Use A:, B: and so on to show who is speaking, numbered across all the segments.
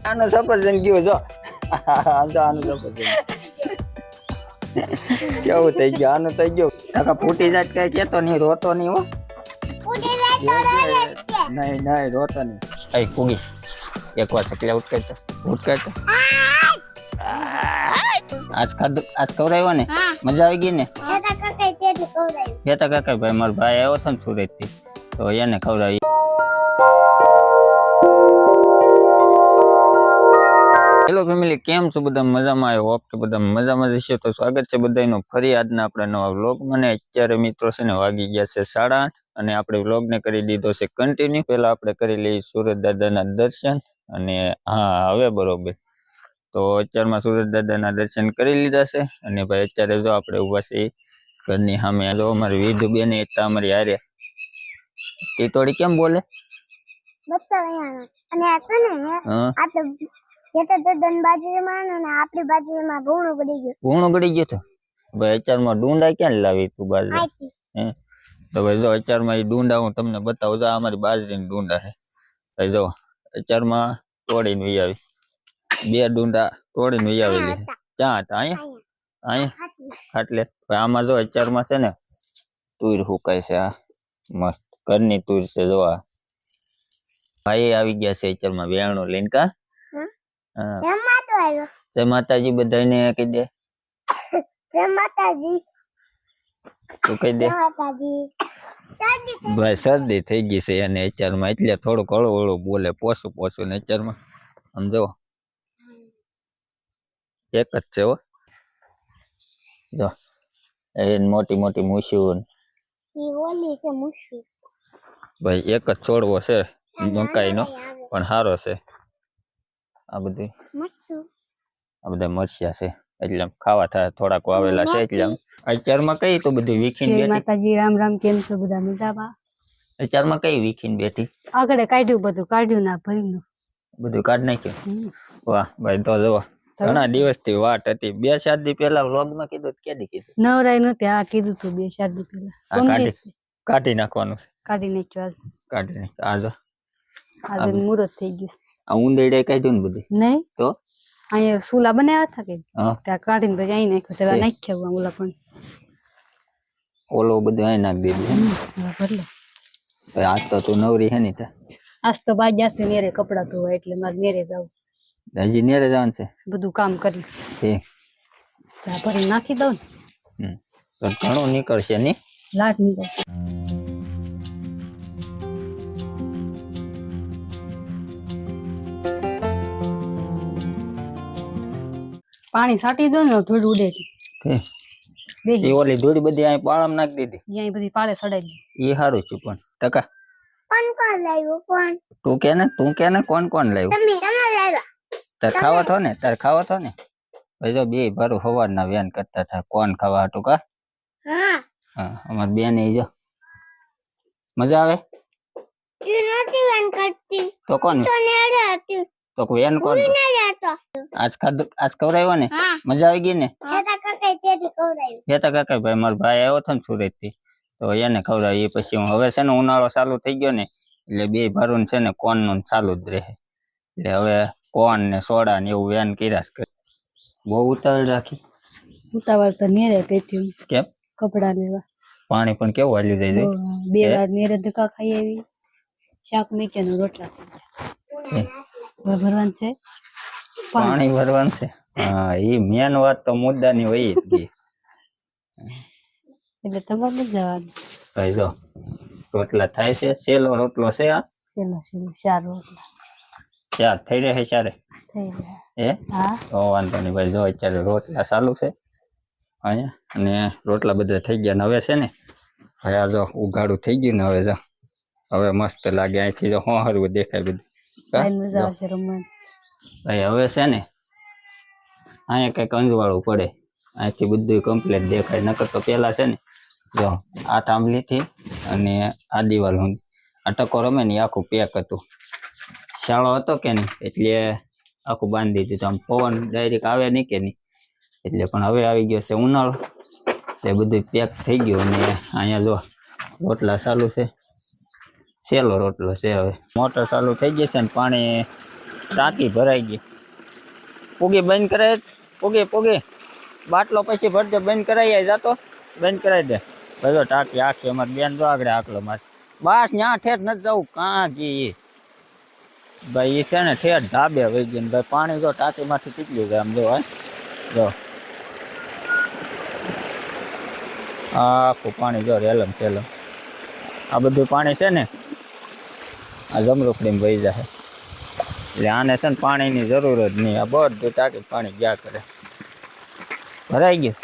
A: આનો સફરજન ગયો જો આનું સફરજન કેવું થઈ ગયું આનું થઈ ગયું કાકા ફૂટી જાય કઈ કેતો નહીં રોતો નહીં હો નહીં રોતો નહીં કઈ કુગી એક વાર ચકલા ઉઠ આજ ખવડાવ્યો ને મજા આવી ગઈ ને કેતા કાકા ભાઈ મારો ભાઈ આવ્યો હતો ને સુરત થી તો એને ખવડાવી હેલો ફેમિલી કેમ છો બધા મજામાં આવ્યો હોપ કે બધા મજામાં જશે તો સ્વાગત છે બધાનું ફરી આજના આપણા નવા વ્લોગ મને અત્યારે મિત્રો છે ને વાગી ગયા છે 8:30 અને આપણે વ્લોગ ને કરી દીધો છે કન્ટિન્યુ પહેલા આપણે કરી લઈએ સુરત દાદાના દર્શન અને હા હવે બરોબર તો અત્યારમાં સુરત દાદાના દર્શન કરી લીધા છે અને ભાઈ અત્યારે જો આપણે ઉભા છે ઘરની સામે જો અમારી વિધુ બેન હતા અમારી હારે તે થોડી કેમ બોલે
B: બચ્ચા વયાના અને આ છે ને આટલે જેતે દદન બાજરીમાં અને આપણી બાજરીમાં ભૂણું ગડી
A: ગયો તો ભાઈ અત્યારમાં ડુંડા ક્યાં લાવી તું બાજરી તો ભાઈ જો અત્યારમાં એ ડુંડા હું તમને બતાવું જો અમારી બાજરીના ડુંડા છે ભાઈ જો અત્યારમાં તોડીને વી આવી બે ડુંડા તોડીને વી આવેલી ક્યાં હતા અહીંયા ખાટલે આમાં જો અત્યારમાં છે ને તુર હુકાય છે આ મસ્ત ઘરની તુર છે જો આ ભાઈ આવી ગયા છે અત્યારમાં વેણું લઈને કા જય માતાજી બધાને કહી દે
B: જય માતાજી
A: તું કહી દે ભાઈ શરદી થઈ ગઈ છે અને અત્યારમાં એટલે થોડુંક હળવું બોલે પોસું ને અત્યારમાં આમ જો એક જ છે હો જો એ મોટી મૂછું ભાઈ એક જ છોડવો છે મકાઈનો પણ સારો છે આ બધા મરચિયા છે એટલે ખાવા થાય થોડાક વાવેલા છે એટલે અત્યારમાં કઈ તો બધું વીખીને
C: જય માતાજી રામ રામ કેમ છો બધા મજામાં
A: અત્યારમાં કઈ વીખીને બેઠી
C: આગળ કાઢ્યું ના ભર્યું
A: બધું કાઢ નાખ્યું વાહ ભાઈ તો જો ઘણા દિવસથી વાટ હતી 2-4 દી પહેલા વ્લોગમાં કીધું કેદી કીધું
C: નવરાય નહોતી આ કીધું તું 2-4 દી પહેલા
A: કાઢી નાખવાનું છે
C: કાઢી નાખ્યું
A: આજે
C: મુહૂર્ત થઈ ગયું
A: આ ઊંદેડે કાઢ્યું ને બધું
C: નહીં
A: તો
C: અહીંયા સુલા બનાવ્યા હતા કે ત્યાં કાઢીને પછી અહીં નાખ્યું તેવા નાખ્યા ઓલા પણ
A: ઓલો બધું અહીં નાખી દીધું
C: ભરલો
A: આજ તો તું નવરી હે ની
C: આજ તો બાજ જાશે નેરે કપડા ધોવા એટલે મારે નેરે જાવ
A: હજી નેરે જવાનું છે
C: બધું કામ કરી ત્યાં ભરી નાખી દઉં
A: ને તો ઘણું નીકળશે ની
C: લાટ નીકળશે પાણી સાટી દો ને ધૂળ ઉડે
A: એ ઓલી ધૂળ બધી અહીં પાળમ નાખી દીધી
C: અહીંયા બધી પાળે સડાઈ દી
A: એ સારું છે પણ ટકા
B: કોણ લાવ્યો કોણ
A: તું કે ને કોણ લાવ્યું
B: તમે લાવ્યા
A: તાર ખાવા થો ને ભાઈ જો બે ભરું સવારના વેન કરતા હતા કોણ ખાવા હતું કા હા અમાર બેન એ જો મજા આવે
B: એ નહોતી વેન કરતી
A: તો કોણ
B: તો નેડે હતી
A: તો વેન કોણ આજ ખવડાવ્યો ને મજા આવી ગઈ ને કાકા ભાઈ મારો ભાઈ આવ્યો હતો ને સુરત થી તો એને ખવડાવી પછી હું હવે છે ને ઉનાળો ચાલુ થઈ ગયો ને એટલે બે ભરું છે ને કોન નું ચાલુ જ રહે એટલે હવે કોન ને સોડા ને એવું વેન કર્યા કરે બહુ ઉતાવળ રાખી
C: ઉતાવળ તો નેરે તેથી
A: કેમ
C: કપડા લેવા
A: પાણી પણ કેવું હાલ્યું જાય
C: 2 વાર નેરે ધક્કા ખાઈ આવી શાક મેક્યાનો રોટલા થઈ ગયા ભરવાનું છે
A: પાણી ભરવાનું છે હા એ મેન વાત તો મુદ્દાની હોય જ ગઈ
C: એટલે તમારે જવાનું
A: ભાઈ જો રોટલા થાય છે સેલો રોટલો છે આ
C: ચલો 4 રોટલા
A: 4 થઈ રહે 4
C: થઈ ગયા હા
A: તો વાંધો નહીં ભાઈ જો અત્યારે રોટલા ચાલુ છે અહીંયા અને રોટલા બધા થઈ ગયા ને હવે છે ને ભાઈ આ જો ઉઘાડું થઈ ગયું ને હવે મસ્ત લાગે અહીંથી જો હોહરવું દેખાય બધું
C: મજા આવશે રમવાની
A: ભાઈ હવે છે ને અહીંયા કઈક અંજવાળું પડે અહીંથી બધું કમ્પ્લીટ દેખાય નકર તો પેલા છે ને જો આ થાંભલીથી અને આ દિવાલ હું આ ટકો રમે ને આખું પેક હતું શાળો હતો કે નહીં એટલે આખું બાંધી દીધું આમ પવન ડાયરેક્ટ આવે નહીં કે નહીં એટલે પણ હવે આવી ગયો છે ઉનાળો એ બધું પેક થઈ ગયું અને અહીંયા જો રોટલા ચાલુ છે સેલો રોટલો છે હવે મોટર ચાલુ થઈ ગઈ છે ને પાણી ટાંકી ભરાઈ ગઈ. પૂગી બંધ કરાય. પૂગી બાટલો પછી ભરજો. બંધ કરાવી જાતો બંધ કરાવી દે ભાઈ. જો ટાંકી આખી અમારી બેન જો આગળ આકલો માસ. બસ ત્યાં ઠેઠ નથી જવું કાં ગઈ ભાઈ. એ છે ને ઠેઠ ધાબે વહી ગઈ ને ભાઈ. પાણી જો ટાંકીમાંથી નીકળ્યું છે આમ જો. જો આખું પાણી જો રેલમ સેલમ. આ બધું પાણી છે ને આ જમરૂખડીમાં વહી જાય. એટલે આને છે ને પાણીની જરૂર જ નહીં. આ બધું ટાંકી પાણી ગયા કરે. ભરાઈ ગયું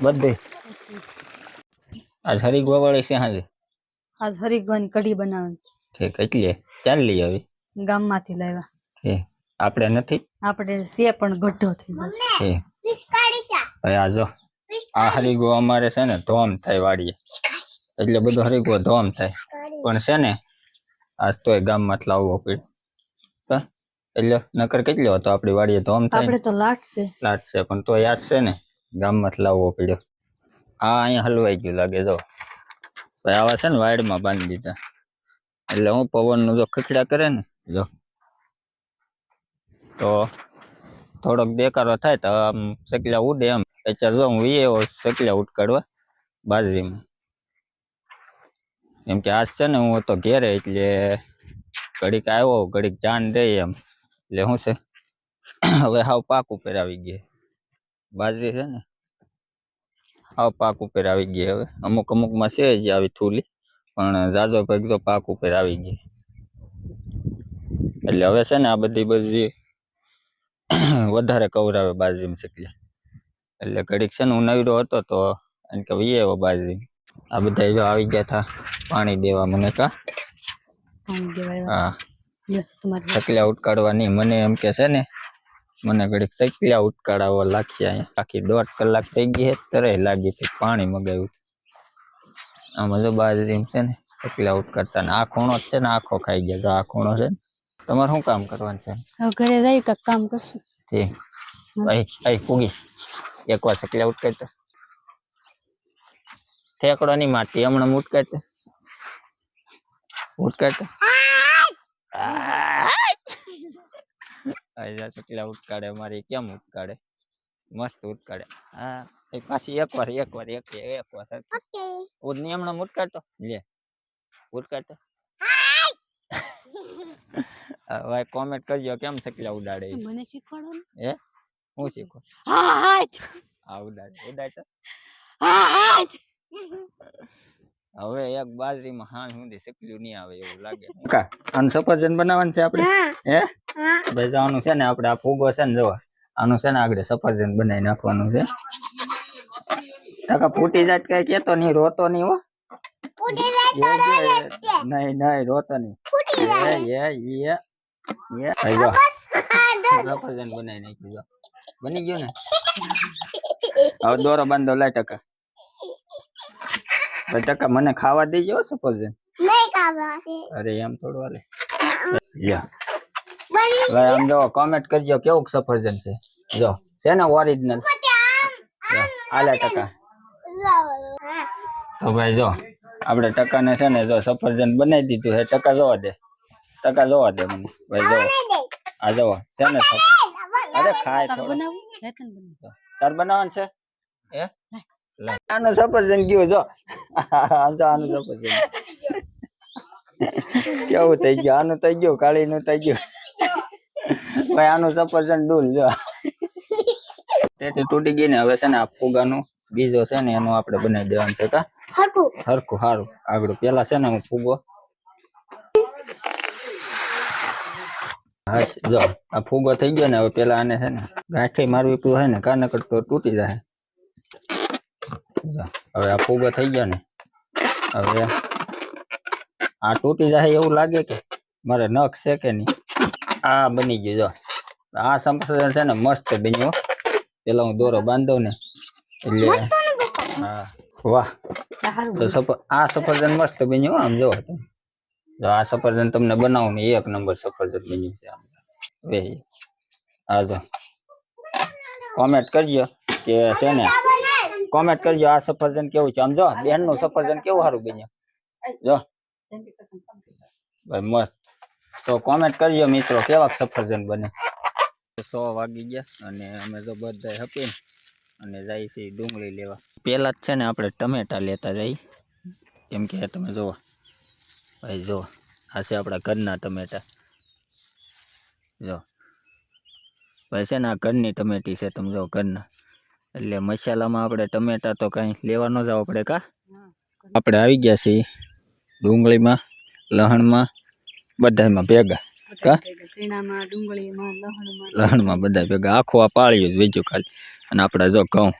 A: બધું. આજ હરીગવા વાળી છે હાજે.
C: આજ હરીગવાની કઢી બનાવવાની
A: ઠીક. એટલે ચાલ લઈ આવી
C: ગામમાંથી લાવ્યા.
A: ઠીક. આપણે નથી.
C: આપણે સે પણ ગઢો થઈ ગયો.
A: ઠીક.
B: પિસ્કાડી ચા
A: ભાઈ આ જો આ હરીગો અમારે છે ને ધોમ થાય વાડીએ. એટલે બધું હરીગો ધોમ થાય. પણ છે ને આજ તોય ગામમાં લાવવો પડ્યો. એટલે નકર કેટલો હતો આપણી વાડીએ ધોમ થાય.
C: આપણે તો લાટ
A: છે પણ તો યાદ છે ને ગામમાં લાવવો પડ્યો. આ અહીંયા હલવાઈ ગયું લાગે. જો ભાઈ આવા છે ને વાડમાં બાંધી દીધા. એટલે હું પવનનું જો ખખડા કરે ને જો તો થોડોક દેકારો થાય તો આમ સકલા ઉડે એમ. અત્યારે જો હું એવો સકલા ઉટકાડવા બાજરીમાં. એમ કે આજ છે ને હું હતો ઘેરે એટલે ઘડીક આવ્યો ઘડીક જાન દે એમ. એટલે શું છે હવે હાવ પાક ઉપર આવી ગઈ બાજરી છે ને. હાવ પાક ઉપર આવી ગઈ હવે. અમુક અમુકમાં છે જ આવી થૂલી પણ જાજો ભાગ તો પાક ઉપર આવી ગઈ. એટલે હવે છે ને આ બધી વધારે કવરાવે બાજરીમાં સકલા. એટલે ઘડીક છે ને હું નવીરો હતો તો એને કે વીએ એવો બાજરી. આ બધા જો આવી ગયા હતા પાણી દેવા મને. કા હા સકલા ઉટકાડવાની મને એમ કે છે ને મને ઘડીક સકલા ઉટકાડવા લાગશે. અહીંયા આખી 1.5 કલાક થઈ ગઈ હે. તરે લાગી હતી પાણી મગાવ્યું. આમાં જો બાજરી છે ને સકલા ઉટકાડતા ને આ ખૂણો છે ને આખો ખાઈ ગયા. તો આ ખૂણો છે ને. તમારે શું કામ કરવાનું છે?
C: ઘરે જઈ કાંઈક કામ કરશું.
A: ઠીક. અહીં પૂગી એકવાર સકલા ઉટકાડતા ઠેકડો નહીં મારતી હમણાં ઉટકાડતા સકલા ઉટકાડે અમારી. કેમ ઉટકાડે? મસ્ત ઉટકાડે. હા પાછી એકવાર ઉડની હમણાં ઉટકાડતો લે ઉટકાડતો. ભાઈ કોમેન્ટ કરજો કેમ સકલા ઉડાડે.
C: મને શીખવાડો ને.
A: હે હું શીખો? હા ઉડાડે તો. હવે એક બાજરીમાં હા સુધી સકલ્યું નહીં આવે એવું લાગે. આનું સફરજન બનાવવાનું છે આપણે. હે ભાઈ આનું છે ને આપણે આ ફૂગો છે ને જોવા આનું છે ને આગળ સફરજન બનાવી નાખવાનું છે. ટકા ફૂટી જાય કઈ કેતો નહીં રોતો નહીં હો. નહીં રોતો નહીં. સફરજન બનાવી નાખ્યું. બની ગયું ને. હવે દોરો બાંધો લાય ટકા. ભાઈ ટકા મને ખાવા દેજો સફરજન. અરે એમ થોડું હાલે. આમ જો કોમેન્ટ કરજો કેવું સફરજન છે. જો છે ને ઓરિજિનલ. હાલે ટકા. તો ભાઈ જો આપણે ટકાને છે ને જો સફરજન બનાવી દીધું છે. ટકા જોવા દે મને ભાઈ જો આ જો છે ને. અરે ખાય થોડું. તાર બનાવવાનું છે. હે આનું સફરજન ગયું જો. આનું સફરજન કેવું થઈ ગયું. આનું થઈ ગયું કાળી નું થઈ ગયું ભાઈ. આનું સફરજન ડૂલ જો તૂટી ગઈ ને. હવે છે ને આ ફુગાનું બીજો છે ને એનું આપણે બનાવી દેવાનું છે. કા હરખું સારું આગળ. પેલા છે ને હું ફુગો જો આ ફુગો થઈ ગયો ને. હવે પેલા આને છે ને ગાંઠી મારવી છે ને કાને કરતો તૂટી જાય. હવે આ ફુગો થઈ ગયો ને. હવે આ તૂટી જાય એવું લાગે કે મારે નખ છે કે નહીં. આ બની ગયું જો. આ સફરજન છે ને મસ્ત બન્યો. પેલા હું દોરો બાંધો ને એટલે હા વાહ. તો આ સફરજન મસ્ત બન્યું. આમ જો આ સફરજન તમને બનાવું ને 1 નંબર સફરજન બન્યું છે. આમ આ જો કોમેન્ટ કરજો કે છે ને. કોમેન્ટ કરજો આ સફરજન કેવું છે. આમ જો બેન નું સફરજન કેવું સારું બન્યું. જો ભાઈ મસ્ત. તો કોમેન્ટ કરજો મિત્રો કેવા સફરજન બને. 100 વાગી ગયા અને અમે તો બધા હપીને અને જાય છે ડુંગળી લેવા. પહેલાં જ છે ને આપણે ટમેટા લેતા જઈ, કેમ કે તમે જુઓ ભાઈ, જુઓ આ છે આપણા ઘરના ટમેટા. જો ભાઈ છે ને આ ઘરની ટમેટી છે, તમે જો ઘરના. એટલે મસાલામાં આપણે ટમેટા તો કાંઈ લેવા ન જવું પડે કા. આપણે આવી ગયા છીએ ડુંગળીમાં, લહણમાં, બધામાં ભેગા કા.
C: સીણામાં, ડુંગળીમાં,
A: લહણમાં બધા ભેગા, આખું આ પાળ્યું જ બીજું ખાલી. અને આપણે જો ઘઉં,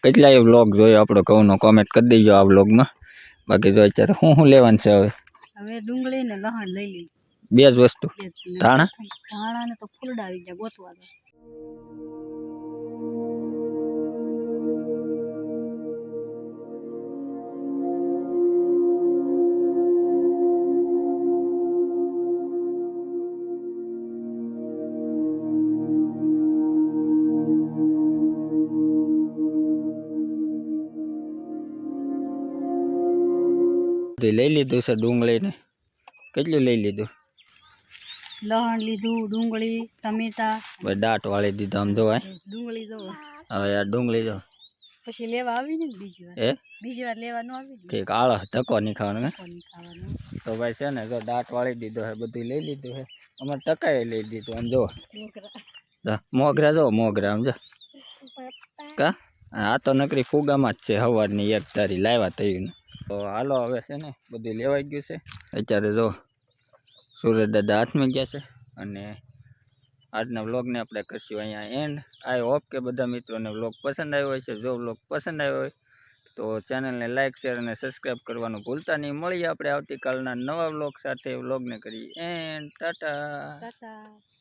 A: કેટલાય વ્લોગ જોયો આપણો ઘઉંનો, કોમેન્ટ કરી દેજો આ વ્લોગમાં. બાકી જો અત્યારે શું લેવાનું છે
C: હવે ડુંગળી ને લહણ લઈ લઈ,
A: બે જ વસ્તુ.
C: ધાણા ને તો ફૂલડા આવી ગયા ગોતવા દો.
A: લઈ લીધું છે ડુંગળી ને. કેટલું લઈ લીધું?
C: લહણ લીધું, ડુંગળી, ટમેટા,
A: દાંત વાળી દીધા. આમ જોવાય
C: ડુંગળી જો.
A: હવે યાર ડુંગળી જો
C: પછી લેવા આવી ને બીજી વાર, બીજી વાર લેવા ન આવી.
A: ઠીક, આળો ધક્કો નહીં ખાવાનો.
C: ખાવાનું
A: તો ભાઈ છે ને જો દાંત વાળી દીધો છે, બધું લઈ લીધું છે. અમારે ટકાએ લઈ દીધું. આમ જો મોગરા, જો મોગરા આમ જો કા. આ તો નકરી ફુગામાં જ છે, સવારની એક તારી લાવ્યા થયું. તો હાલો હવે છે ને બધું લેવાઈ ગયું છે. અત્યારે જો સુરજ દાદા હાથમાં ગયા છે. અને આજના વ્લોગને આપણે કરશું અહીંયા એન્ડ. આઈ હોપ કે બધા મિત્રોને વ્લોગ પસંદ આવ્યો હોય છે. જો વ્લોગ પસંદ આવ્યો હોય તો ચેનલને લાઇક, શેર અને સબસ્ક્રાઈબ કરવાનું ભૂલતા નહીં. મળીએ આપણે આવતીકાલના નવા વ્લોગ સાથે. વ્લોગને કરી એન્ડ. ટાટા.